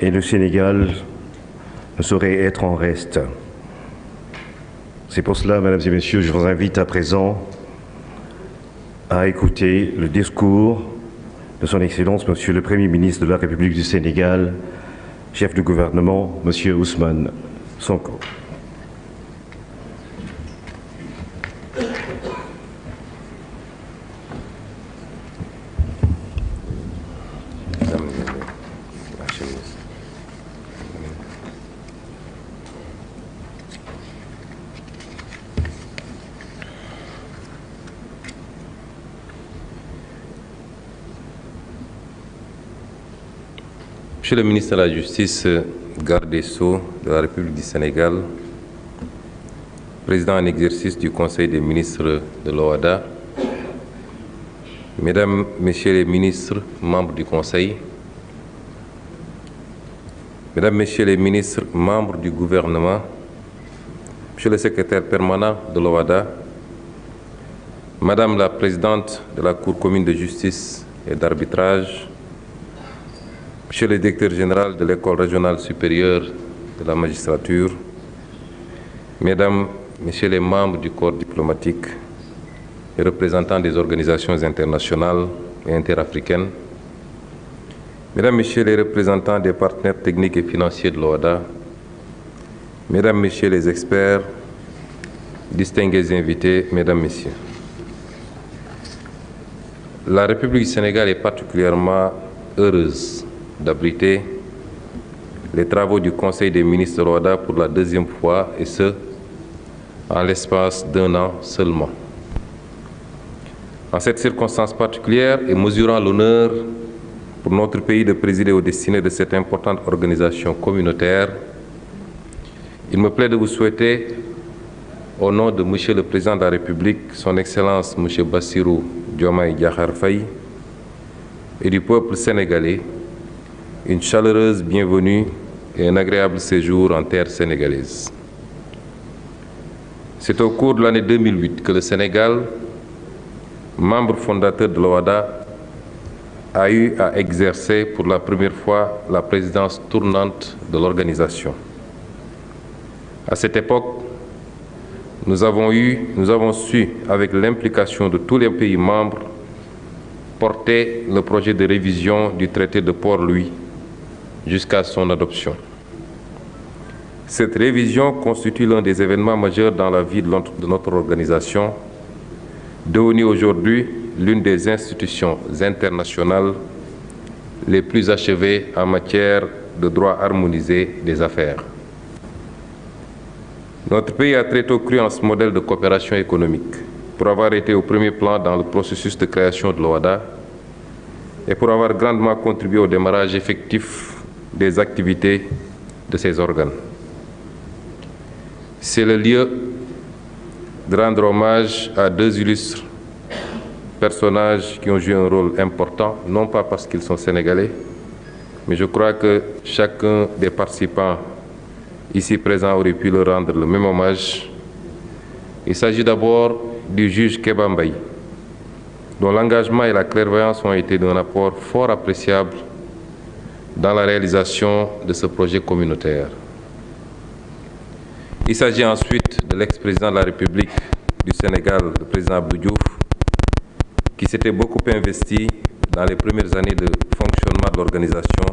et le Sénégal ne saurait être en reste. C'est pour cela, mesdames et messieurs, je vous invite à présent à écouter le discours de son Excellence, Monsieur le Premier ministre de la République du Sénégal, chef du gouvernement, Monsieur Ousmane Sonko. Monsieur le ministre de la Justice, garde des Sceaux de la République du Sénégal, président en exercice du Conseil des ministres de l'OHADA, Mesdames, Messieurs les ministres, membres du Conseil, Mesdames, Messieurs les ministres, membres du gouvernement, Monsieur le secrétaire permanent de l'OHADA, Madame la présidente de la Cour commune de justice et d'arbitrage, Monsieur le directeur général de l'École régionale supérieure de la magistrature, Mesdames, Messieurs les membres du corps diplomatique, les représentants des organisations internationales et interafricaines, Mesdames, Messieurs les représentants des partenaires techniques et financiers de l'OHADA, Mesdames, Messieurs les experts, distingués invités, Mesdames, Messieurs. La République du Sénégal est particulièrement heureuse d'abriter les travaux du Conseil des ministres de l'OHADA pour la deuxième fois, et ce, en l'espace d'un an seulement. En cette circonstance particulière et mesurant l'honneur pour notre pays de présider aux destinées de cette importante organisation communautaire, il me plaît de vous souhaiter, au nom de Monsieur le Président de la République, Son Excellence Monsieur Bassirou Diomaye Diakhar Faye, et du peuple sénégalais, une chaleureuse bienvenue et un agréable séjour en terre sénégalaise. C'est au cours de l'année 2008 que le Sénégal, membre fondateur de l'OHADA, a eu à exercer pour la première fois la présidence tournante de l'organisation. À cette époque, nous avons su, avec l'implication de tous les pays membres, porter le projet de révision du traité de Port-Louis jusqu'à son adoption. Cette révision constitue l'un des événements majeurs dans la vie de notre organisation, devenue aujourd'hui l'une des institutions internationales les plus achevées en matière de droit harmonisé des affaires. Notre pays a très tôt cru en ce modèle de coopération économique pour avoir été au premier plan dans le processus de création de l'OHADA et pour avoir grandement contribué au démarrage effectif des activités de ces organes. C'est le lieu de rendre hommage à deux illustres personnages qui ont joué un rôle important, non pas parce qu'ils sont sénégalais, mais je crois que chacun des participants ici présents aurait pu leur rendre le même hommage. Il s'agit d'abord du juge Kéba Mbaye, dont l'engagement et la clairvoyance ont été d'un apport fort appréciable dans la réalisation de ce projet communautaire. Il s'agit ensuite de l'ex-président de la République du Sénégal, le président Abdou Diouf, qui s'était beaucoup investi dans les premières années de fonctionnement de l'organisation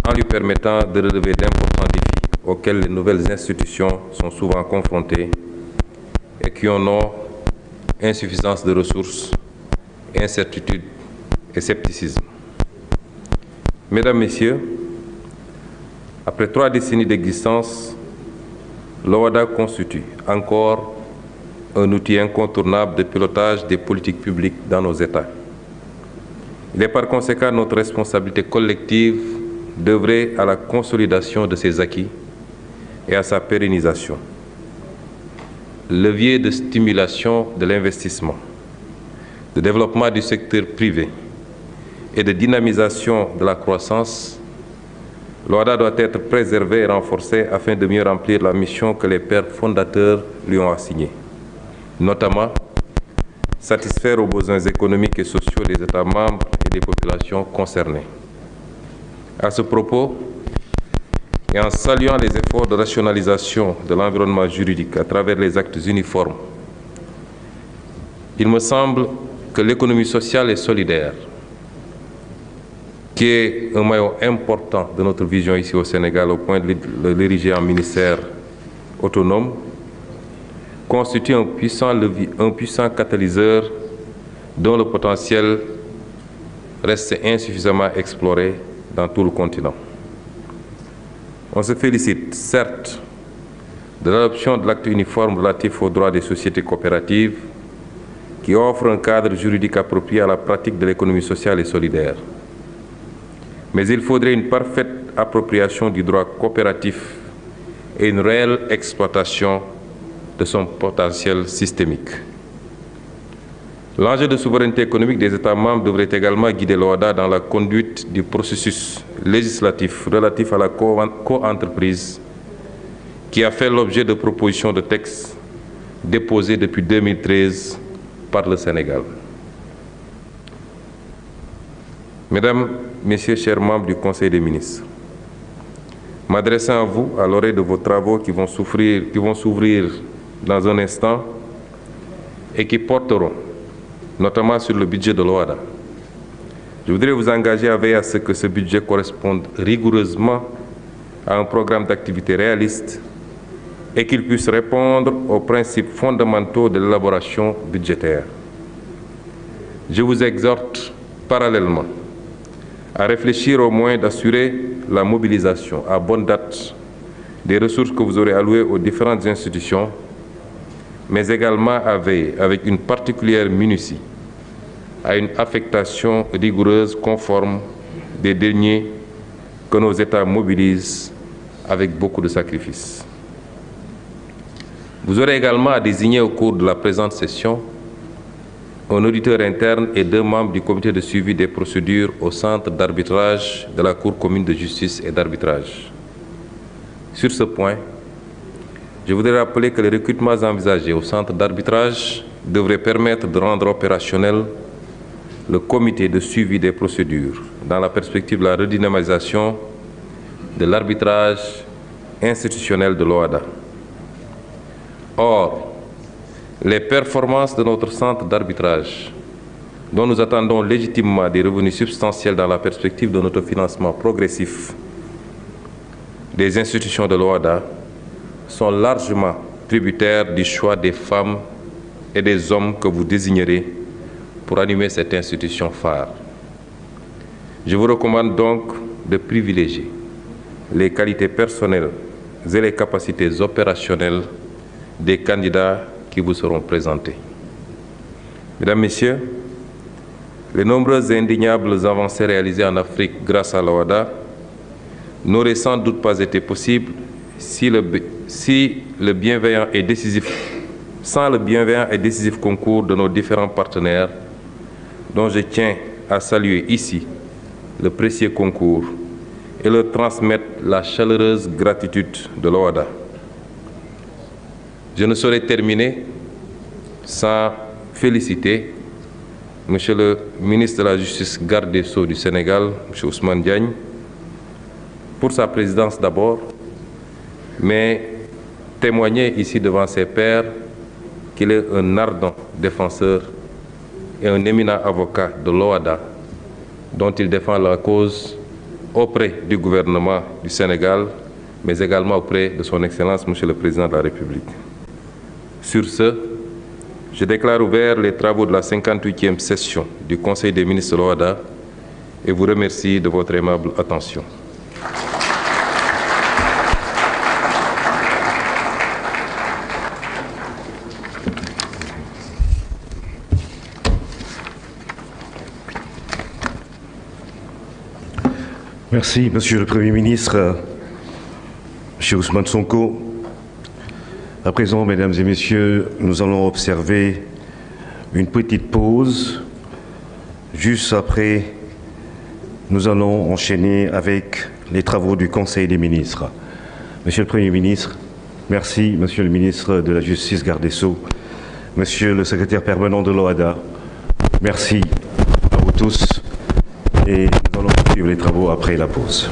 en lui permettant de relever d'importants défis auxquels les nouvelles institutions sont souvent confrontées et qui en ont insuffisance de ressources, incertitude et scepticisme. Mesdames, Messieurs, après 3 décennies d'existence, l'OHADA constitue encore un outil incontournable de pilotage des politiques publiques dans nos États. Il est par conséquent notre responsabilité collective d'œuvrer à la consolidation de ces acquis et à sa pérennisation. Levier de stimulation de l'investissement, de développement du secteur privé et de dynamisation de la croissance, l'OHADA doit être préservé et renforcé afin de mieux remplir la mission que les pères fondateurs lui ont assignée, notamment satisfaire aux besoins économiques et sociaux des États membres et des populations concernées. À ce propos, et en saluant les efforts de rationalisation de l'environnement juridique à travers les actes uniformes, il me semble que l'économie sociale et solidaire, qui est un maillon important de notre vision ici au Sénégal au point de l'ériger en ministère autonome, constitue un puissant catalyseur dont le potentiel reste insuffisamment exploré dans tout le continent. On se félicite, certes, de l'adoption de l'acte uniforme relatif aux droits des sociétés coopératives qui offre un cadre juridique approprié à la pratique de l'économie sociale et solidaire. Mais il faudrait une parfaite appropriation du droit coopératif et une réelle exploitation de son potentiel systémique. L'enjeu de souveraineté économique des États membres devrait également guider l'OHADA dans la conduite du processus législatif relatif à la co-entreprise qui a fait l'objet de propositions de textes déposées depuis 2013 par le Sénégal. Mesdames, Messieurs, chers membres du Conseil des ministres, m'adressant à vous à l'orée de vos travaux qui vont s'ouvrir dans un instant et qui porteront notamment sur le budget de l'OHADA, je voudrais vous engager à veiller à ce que ce budget corresponde rigoureusement à un programme d'activité réaliste et qu'il puisse répondre aux principes fondamentaux de l'élaboration budgétaire. Je vous exhorte parallèlement à réfléchir au moyen d'assurer la mobilisation à bonne date des ressources que vous aurez allouées aux différentes institutions, mais également à veiller avec une particulière minutie à une affectation rigoureuse conforme des deniers que nos États mobilisent avec beaucoup de sacrifices. Vous aurez également à désigner au cours de la présente session un auditeur interne et 2 membres du comité de suivi des procédures au centre d'arbitrage de la Cour commune de justice et d'arbitrage. Sur ce point, je voudrais rappeler que les recrutements envisagés au centre d'arbitrage devraient permettre de rendre opérationnel le comité de suivi des procédures dans la perspective de la redynamisation de l'arbitrage institutionnel de l'OHADA. Or, les performances de notre centre d'arbitrage, dont nous attendons légitimement des revenus substantiels dans la perspective de notre financement progressif des institutions de l'OHADA, sont largement tributaires du choix des femmes et des hommes que vous désignerez pour animer cette institution phare. Je vous recommande donc de privilégier les qualités personnelles et les capacités opérationnelles des candidats qui vous seront présentés. Mesdames, Messieurs, les nombreuses et indéniables avancées réalisées en Afrique grâce à l'OHADA n'auraient sans doute pas été possibles sans le bienveillant et décisif concours de nos différents partenaires, dont je tiens à saluer ici le précieux concours et leur transmettre la chaleureuse gratitude de l'OHADA. Je ne saurais terminer sans féliciter Monsieur le ministre de la Justice, garde des Sceaux du Sénégal, M. Ousmane Diagne, pour sa présidence d'abord, mais témoigner ici devant ses pairs qu'il est un ardent défenseur et un éminent avocat de l'OHADA, dont il défend la cause auprès du gouvernement du Sénégal, mais également auprès de son Excellence, Monsieur le Président de la République. Sur ce, je déclare ouverts les travaux de la 58e session du Conseil des ministres de l'OHADA et vous remercie de votre aimable attention. Merci, Monsieur le Premier ministre, M. Ousmane Sonko. À présent, Mesdames et Messieurs, nous allons observer une petite pause. Juste après, nous allons enchaîner avec les travaux du Conseil des ministres. Monsieur le Premier ministre, merci. Monsieur le ministre de la Justice, garde des Sceaux, Monsieur le secrétaire permanent de l'OHADA, merci à vous tous. Et nous allons poursuivre les travaux après la pause.